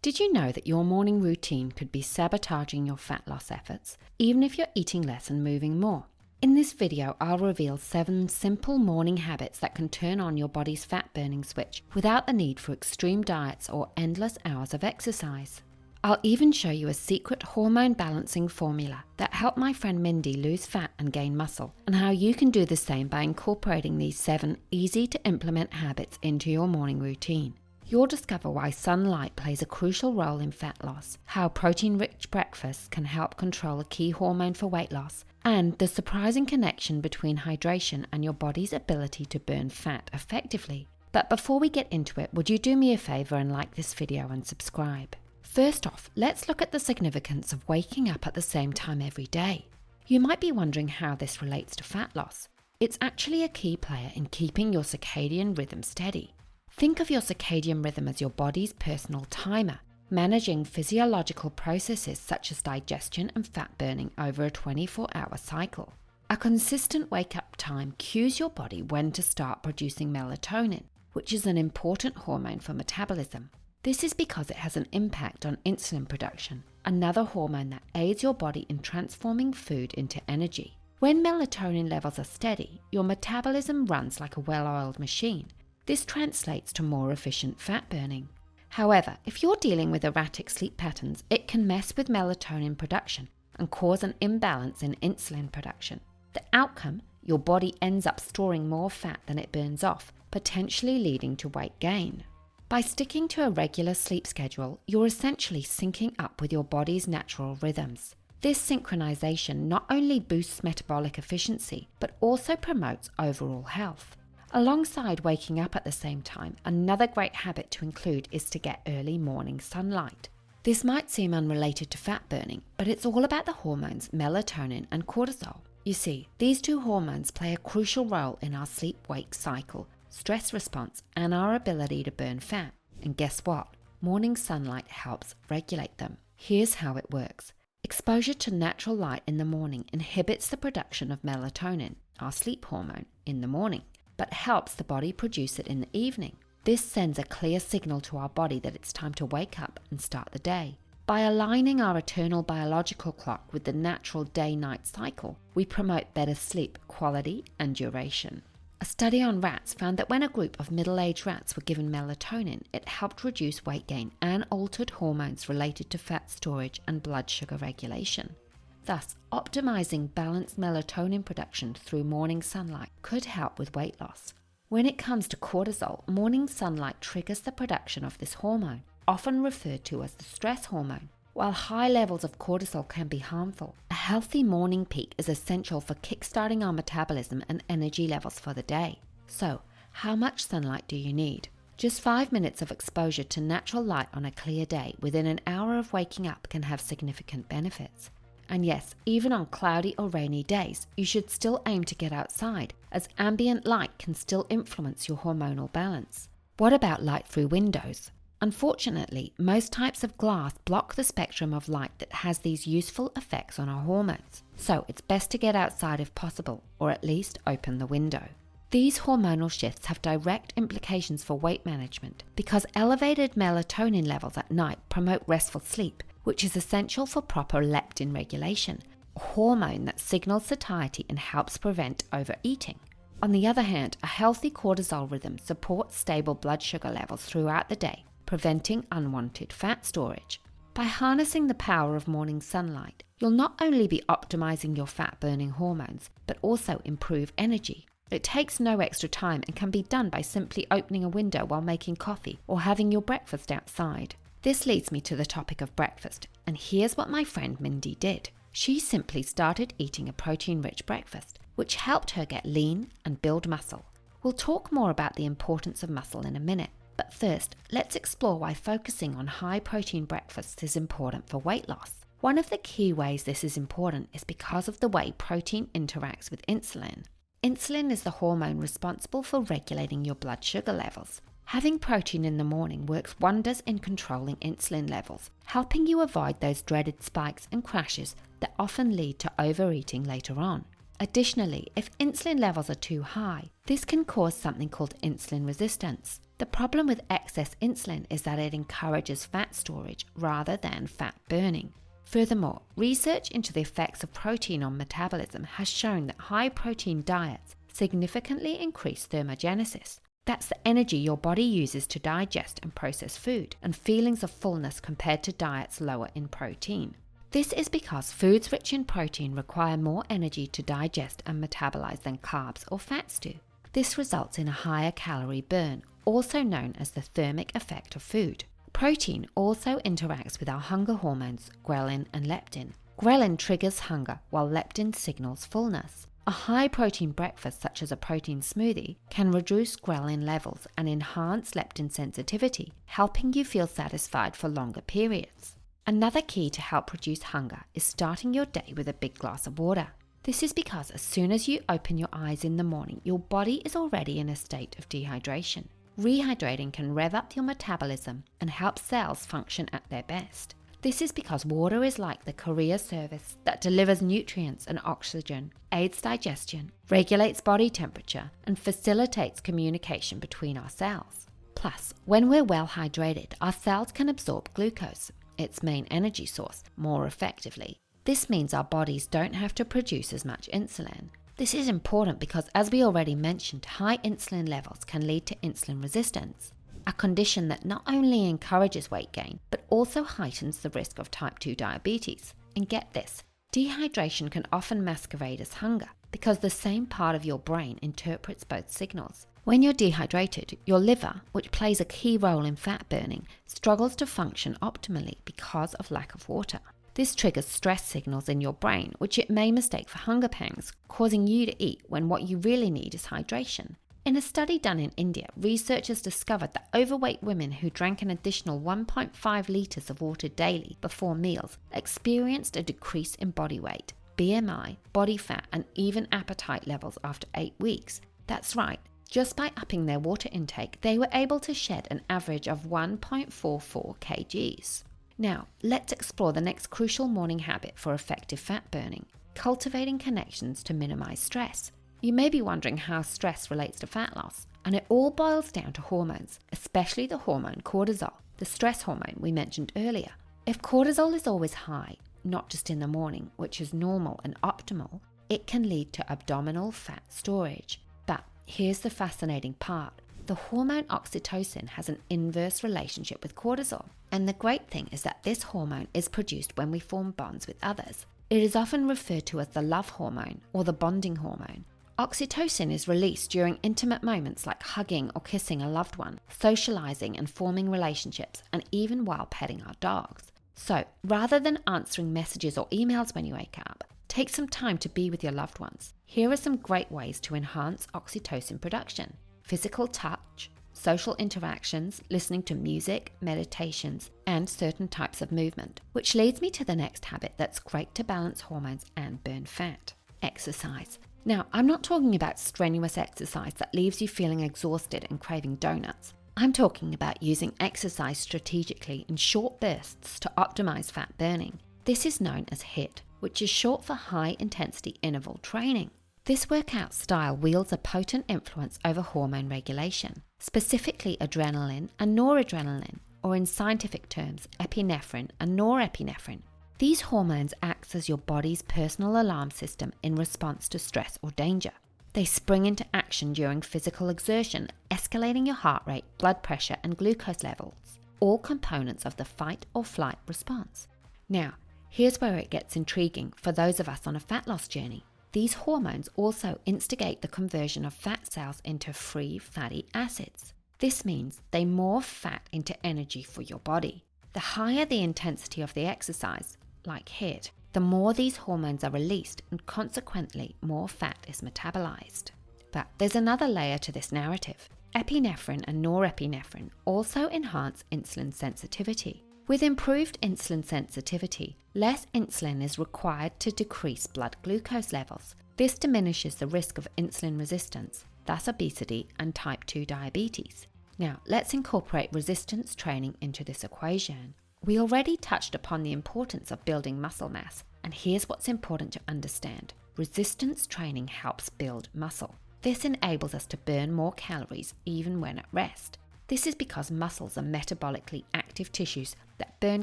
Did you know that your morning routine could be sabotaging your fat loss efforts, even if you're eating less and moving more? In this video, I'll reveal 7 simple morning habits that can turn on your body's fat-burning switch without the need for extreme diets or endless hours of exercise. I'll even show you a secret hormone balancing formula that helped my friend Mindy lose fat and gain muscle, and how you can do the same by incorporating these 7 easy-to-implement habits into your morning routine. You'll discover why sunlight plays a crucial role in fat loss, how protein-rich breakfasts can help control a key hormone for weight loss, and the surprising connection between hydration and your body's ability to burn fat effectively. But before we get into it, would you do me a favor and like this video and subscribe? First off, let's look at the significance of waking up at the same time every day. You might be wondering how this relates to fat loss. It's actually a key player in keeping your circadian rhythm steady. Think of your circadian rhythm as your body's personal timer, managing physiological processes such as digestion and fat burning over a 24-hour cycle. A consistent wake-up time cues your body when to start producing melatonin, which is an important hormone for metabolism. This is because it has an impact on insulin production, another hormone that aids your body in transforming food into energy. When melatonin levels are steady, your metabolism runs like a well-oiled machine. This translates to more efficient fat burning. However, if you're dealing with erratic sleep patterns, it can mess with melatonin production and cause an imbalance in insulin production. The outcome, your body ends up storing more fat than it burns off, potentially leading to weight gain. By sticking to a regular sleep schedule, you're essentially syncing up with your body's natural rhythms. This synchronization not only boosts metabolic efficiency, but also promotes overall health. Alongside waking up at the same time, another great habit to include is to get early morning sunlight. This might seem unrelated to fat burning, but it's all about the hormones melatonin and cortisol. You see, these 2 hormones play a crucial role in our sleep-wake cycle, stress response, and our ability to burn fat. And guess what? Morning sunlight helps regulate them. Here's how it works. Exposure to natural light in the morning inhibits the production of melatonin, our sleep hormone, in the morning, but helps the body produce it in the evening. This sends a clear signal to our body that it's time to wake up and start the day. By aligning our eternal biological clock with the natural day-night cycle, we promote better sleep quality and duration. A study on rats found that when a group of middle-aged rats were given melatonin, it helped reduce weight gain and altered hormones related to fat storage and blood sugar regulation. Thus, optimizing balanced melatonin production through morning sunlight could help with weight loss. When it comes to cortisol, morning sunlight triggers the production of this hormone, often referred to as the stress hormone. While high levels of cortisol can be harmful, a healthy morning peak is essential for kickstarting our metabolism and energy levels for the day. So, how much sunlight do you need? Just 5 minutes of exposure to natural light on a clear day within an hour of waking up can have significant benefits. And yes, even on cloudy or rainy days, you should still aim to get outside, as ambient light can still influence your hormonal balance. What about light through windows? Unfortunately, most types of glass block the spectrum of light that has these useful effects on our hormones. So it's best to get outside if possible, or at least open the window. These hormonal shifts have direct implications for weight management because elevated melatonin levels at night promote restful sleep, which is essential for proper leptin regulation, a hormone that signals satiety and helps prevent overeating. On the other hand, a healthy cortisol rhythm supports stable blood sugar levels throughout the day, preventing unwanted fat storage. By harnessing the power of morning sunlight, you'll not only be optimizing your fat-burning hormones, but also improve energy. It takes no extra time and can be done by simply opening a window while making coffee or having your breakfast outside. This leads me to the topic of breakfast, and here's what my friend Mindy did. She simply started eating a protein-rich breakfast, which helped her get lean and build muscle. We'll talk more about the importance of muscle in a minute, but first, let's explore why focusing on high-protein breakfasts is important for weight loss. One of the key ways this is important is because of the way protein interacts with insulin. Insulin is the hormone responsible for regulating your blood sugar levels. Having protein in the morning works wonders in controlling insulin levels, helping you avoid those dreaded spikes and crashes that often lead to overeating later on. Additionally, if insulin levels are too high, this can cause something called insulin resistance. The problem with excess insulin is that it encourages fat storage rather than fat burning. Furthermore, research into the effects of protein on metabolism has shown that high-protein diets significantly increase thermogenesis. That's the energy your body uses to digest and process food, and feelings of fullness compared to diets lower in protein. This is because foods rich in protein require more energy to digest and metabolize than carbs or fats do. This results in a higher calorie burn, also known as the thermic effect of food. Protein also interacts with our hunger hormones, ghrelin and leptin. Ghrelin triggers hunger, while leptin signals fullness. A high-protein breakfast, such as a protein smoothie, can reduce ghrelin levels and enhance leptin sensitivity, helping you feel satisfied for longer periods. Another key to help reduce hunger is starting your day with a big glass of water. This is because as soon as you open your eyes in the morning, your body is already in a state of dehydration. Rehydrating can rev up your metabolism and help cells function at their best. This is because water is like the courier service that delivers nutrients and oxygen, aids digestion, regulates body temperature, and facilitates communication between our cells. Plus, when we're well hydrated, our cells can absorb glucose, its main energy source, more effectively. This means our bodies don't have to produce as much insulin. This is important because, as we already mentioned, high insulin levels can lead to insulin resistance, a condition that not only encourages weight gain, but also heightens the risk of type 2 diabetes. And get this, dehydration can often masquerade as hunger because the same part of your brain interprets both signals. When you're dehydrated, your liver, which plays a key role in fat burning, struggles to function optimally because of lack of water. This triggers stress signals in your brain, which it may mistake for hunger pangs, causing you to eat when what you really need is hydration. In a study done in India, researchers discovered that overweight women who drank an additional 1.5 litres of water daily before meals experienced a decrease in body weight, BMI, body fat, and even appetite levels after 8 weeks. That's right, just by upping their water intake, they were able to shed an average of 1.44 kgs. Now, let's explore the next crucial morning habit for effective fat burning: cultivating connections to minimize stress. You may be wondering how stress relates to fat loss, and it all boils down to hormones, especially the hormone cortisol, the stress hormone we mentioned earlier. If cortisol is always high, not just in the morning, which is normal and optimal, it can lead to abdominal fat storage. But here's the fascinating part. The hormone oxytocin has an inverse relationship with cortisol. And the great thing is that this hormone is produced when we form bonds with others. It is often referred to as the love hormone or the bonding hormone. Oxytocin is released during intimate moments like hugging or kissing a loved one, socializing and forming relationships, and even while petting our dogs. So, rather than answering messages or emails when you wake up, take some time to be with your loved ones. Here are some great ways to enhance oxytocin production: physical touch, social interactions, listening to music, meditations, and certain types of movement. Which leads me to the next habit that's great to balance hormones and burn fat: exercise. Now, I'm not talking about strenuous exercise that leaves you feeling exhausted and craving donuts. I'm talking about using exercise strategically in short bursts to optimize fat burning. This is known as HIIT, which is short for high intensity interval training. This workout style wields a potent influence over hormone regulation, specifically adrenaline and noradrenaline, or in scientific terms, epinephrine and norepinephrine. These hormones act as your body's personal alarm system in response to stress or danger. They spring into action during physical exertion, escalating your heart rate, blood pressure, and glucose levels, all components of the fight or flight response. Now, here's where it gets intriguing for those of us on a fat loss journey. These hormones also instigate the conversion of fat cells into free fatty acids. This means they morph fat into energy for your body. The higher the intensity of the exercise, like HIIT, the more these hormones are released and consequently more fat is metabolized. But there's another layer to this narrative. Epinephrine and norepinephrine also enhance insulin sensitivity. With improved insulin sensitivity, less insulin is required to decrease blood glucose levels. This diminishes the risk of insulin resistance, thus obesity and type 2 diabetes. Now, let's incorporate resistance training into this equation. We already touched upon the importance of building muscle mass, and here's what's important to understand. Resistance training helps build muscle. This enables us to burn more calories even when at rest. This is because muscles are metabolically active tissues that burn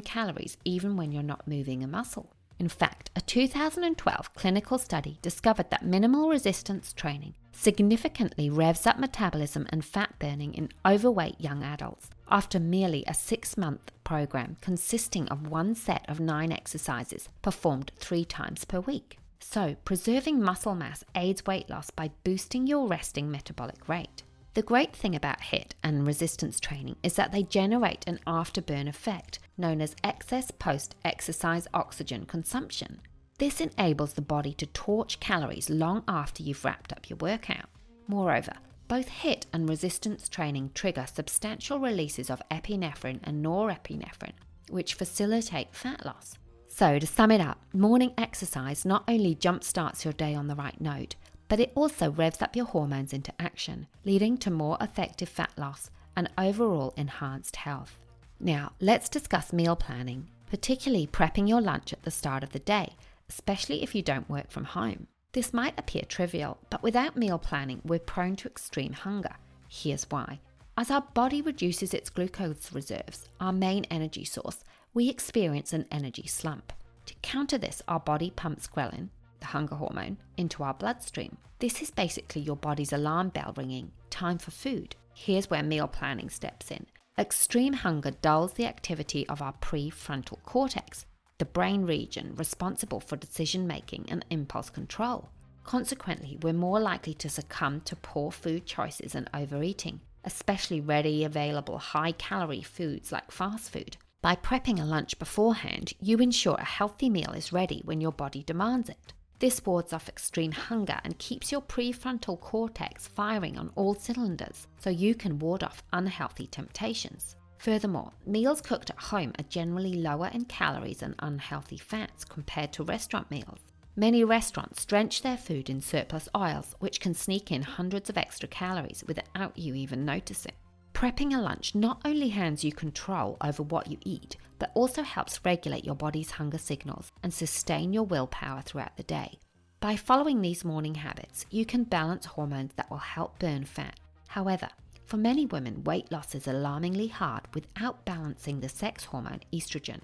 calories even when you're not moving a muscle. In fact, a 2012 clinical study discovered that minimal resistance training significantly revs up metabolism and fat burning in overweight young adults after merely a 6-month program consisting of one set of 9 exercises performed 3 times per week. So, preserving muscle mass aids weight loss by boosting your resting metabolic rate. The great thing about HIIT and resistance training is that they generate an afterburn effect known as excess post-exercise oxygen consumption. This enables the body to torch calories long after you've wrapped up your workout. Moreover, both HIIT and resistance training trigger substantial releases of epinephrine and norepinephrine, which facilitate fat loss. So, to sum it up, morning exercise not only jumpstarts your day on the right note, but it also revs up your hormones into action, leading to more effective fat loss and overall enhanced health. Now, let's discuss meal planning, particularly prepping your lunch at the start of the day, especially if you don't work from home. This might appear trivial, but without meal planning, we're prone to extreme hunger. Here's why. As our body reduces its glucose reserves, our main energy source, we experience an energy slump. To counter this, our body pumps ghrelin, the hunger hormone, into our bloodstream. This is basically your body's alarm bell ringing, time for food. Here's where meal planning steps in. Extreme hunger dulls the activity of our prefrontal cortex, the brain region responsible for decision making and impulse control. Consequently, we're more likely to succumb to poor food choices and overeating, especially readily available high-calorie foods like fast food. By prepping a lunch beforehand, you ensure a healthy meal is ready when your body demands it. This wards off extreme hunger and keeps your prefrontal cortex firing on all cylinders, so you can ward off unhealthy temptations. Furthermore, meals cooked at home are generally lower in calories and unhealthy fats compared to restaurant meals. Many restaurants drench their food in surplus oils, which can sneak in hundreds of extra calories without you even noticing. Prepping a lunch not only hands you control over what you eat, but also helps regulate your body's hunger signals and sustain your willpower throughout the day. By following these morning habits, you can balance hormones that will help burn fat. However, for many women, weight loss is alarmingly hard without balancing the sex hormone estrogen.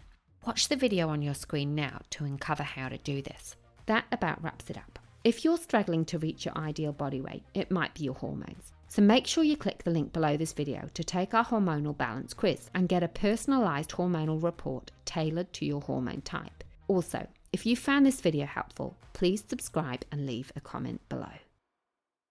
Watch the video on your screen now to uncover how to do this. That about wraps it up. If you're struggling to reach your ideal body weight, it might be your hormones. So make sure you click the link below this video to take our hormonal balance quiz and get a personalized hormonal report tailored to your hormone type. Also, if you found this video helpful, please subscribe and leave a comment below.